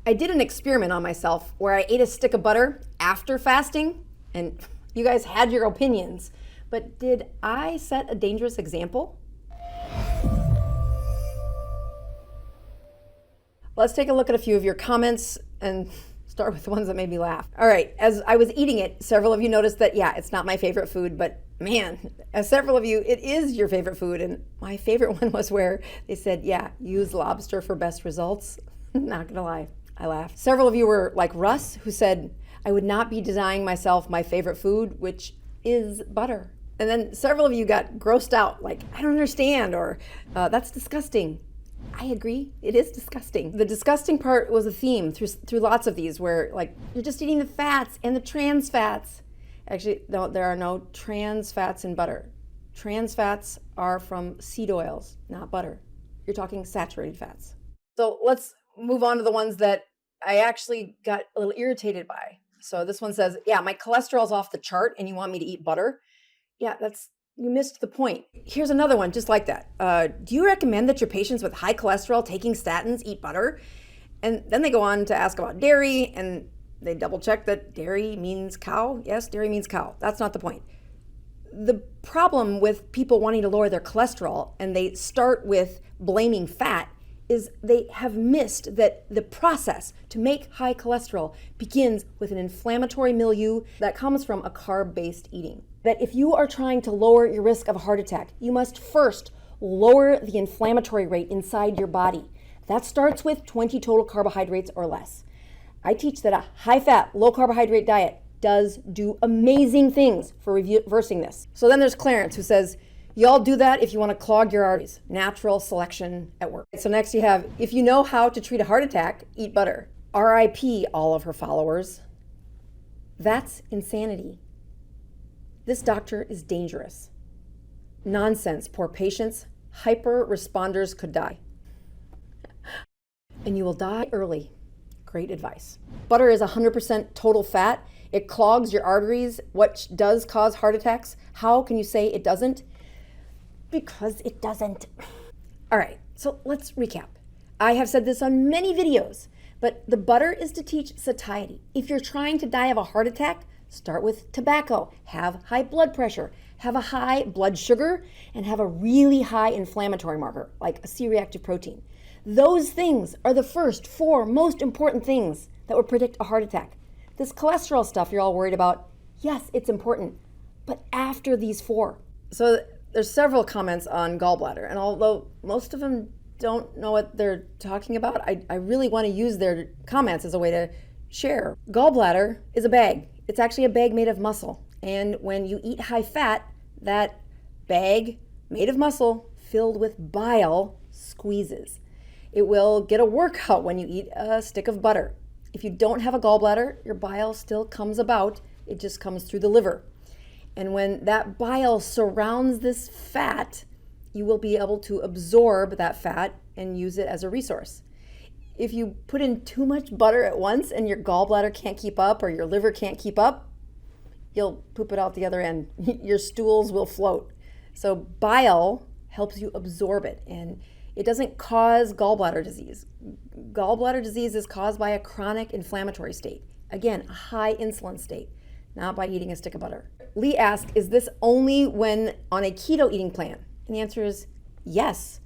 I did an experiment on myself where I ate a stick of butter after fasting, and you guys had your opinions, but did I set a dangerous example? Let's take a look at a few of your comments and start with the ones that made me laugh. All right, as I was eating it, several of you noticed that, yeah, it's not my favorite food, but man, as several of you, it is your favorite food. And my favorite one was where they said, yeah, use lobster for best results. Not gonna lie, I laughed. Several of you were like Russ, who said, I would not be denying myself my favorite food, which is butter. And then several of you got grossed out, like, I don't understand, or that's disgusting. I agree, it is disgusting. The disgusting part was a theme through lots of these where, like, you're just eating the fats and the trans fats. Actually, no, there are no trans fats in butter. Trans fats are from seed oils, not butter. You're talking saturated fats. So let's move on to the ones that I actually got a little irritated by. So this one says, yeah, my cholesterol's off the chart and you want me to eat butter? Yeah, you missed the point. Here's another one just like that. Do you recommend that your patients with high cholesterol taking statins eat butter? And then they go on to ask about dairy, and they double check that dairy means cow. Yes, dairy means cow. That's not the point. The problem with people wanting to lower their cholesterol, and they start with blaming fat, is they have missed that the process to make high cholesterol begins with an inflammatory milieu that comes from a carb-based eating. That if you are trying to lower your risk of a heart attack, you must first lower the inflammatory rate inside your body. That starts with 20 total carbohydrates or less. I teach that a high-fat, low-carbohydrate diet does do amazing things for reversing this. So then there's Clarence, who says, y'all do that if you want to clog your arteries. Natural selection at work. So next you have, if you know how to treat a heart attack, eat butter. RIP all of her followers. That's insanity. This doctor is dangerous. Nonsense. Poor patients, hyper responders could die. And you will die early. Great advice. Butter is 100% total fat. It clogs your arteries, which does cause heart attacks. How can you say it doesn't? Because it doesn't. All right, so let's recap. I have said this on many videos, but the butter is to teach satiety. If you're trying to die of a heart attack, start with tobacco, have high blood pressure, have a high blood sugar, and have a really high inflammatory marker, like a C-reactive protein. Those things are the first 4 most important things that would predict a heart attack. This cholesterol stuff you're all worried about, yes, it's important, but after these 4. So there's several comments on gallbladder, and although most of them don't know what they're talking about, I really want to use their comments as a way to share. Gallbladder is a bag. It's actually a bag made of muscle. And when you eat high fat, that bag made of muscle filled with bile squeezes. It will get a workout when you eat a stick of butter. If you don't have a gallbladder, your bile still comes about. It just comes through the liver. And when that bile surrounds this fat, you will be able to absorb that fat and use it as a resource. If you put in too much butter at once and your gallbladder can't keep up or your liver can't keep up, you'll poop it out the other end. Your stools will float. So bile helps you absorb it, and it doesn't cause gallbladder disease. Gallbladder disease is caused by a chronic inflammatory state. Again, a high insulin state, not by eating a stick of butter. Lee asked, is this only when on a keto eating plan? And the answer is yes.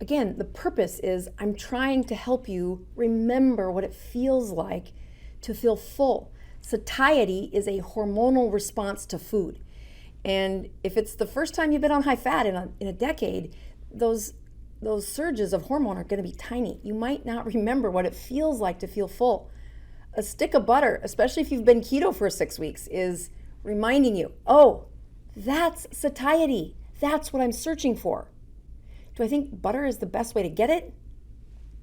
Again, the purpose is I'm trying to help you remember what it feels like to feel full. Satiety is a hormonal response to food. And if it's the first time you've been on high fat in a decade, those surges of hormone are going to be tiny. You might not remember what it feels like to feel full. A stick of butter, especially if you've been keto for 6 weeks, is reminding you, oh, that's satiety. That's what I'm searching for. Do I think butter is the best way to get it?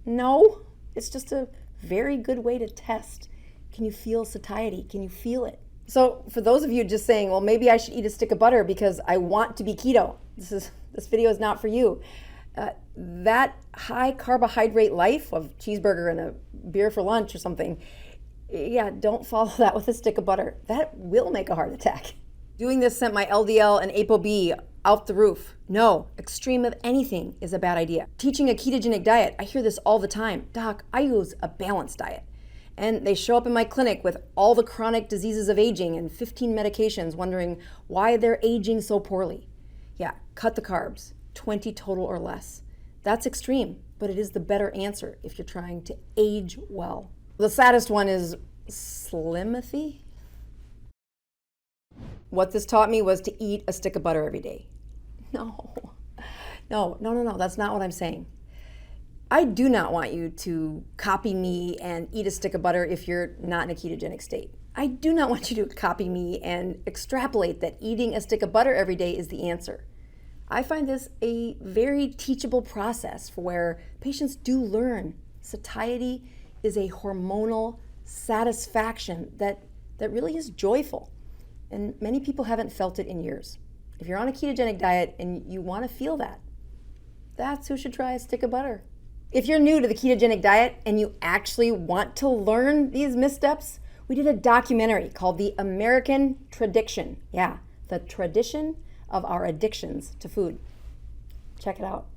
No, it's just a very good way to test. Can you feel satiety? Can you feel it? So for those of you just saying, well, maybe I should eat a stick of butter because I want to be keto, this video is not for you. That high carbohydrate life of cheeseburger and a beer for lunch or something, yeah, don't follow that with a stick of butter. That will make a heart attack. Doing this sent my LDL and ApoB out the roof. No, extreme of anything is a bad idea. Teaching a ketogenic diet, I hear this all the time. Doc, I use a balanced diet. And they show up in my clinic with all the chronic diseases of aging and 15 medications, wondering why they're aging so poorly. Yeah, cut the carbs, 20 total or less. That's extreme, but it is the better answer if you're trying to age well. The saddest one is Slimothy. What this taught me was to eat a stick of butter every day. No, that's not what I'm saying. I do not want you to copy me and eat a stick of butter if you're not in a ketogenic state. I do not want you to copy me and extrapolate that eating a stick of butter every day is the answer. I find this a very teachable process for where patients do learn. Satiety is a hormonal satisfaction that really is joyful. And many people haven't felt it in years. If you're on a ketogenic diet and you want to feel that, that's who should try a stick of butter. If you're new to the ketogenic diet and you actually want to learn these missteps, we did a documentary called The American Tradition. Yeah, the tradition of our addictions to food. Check it out.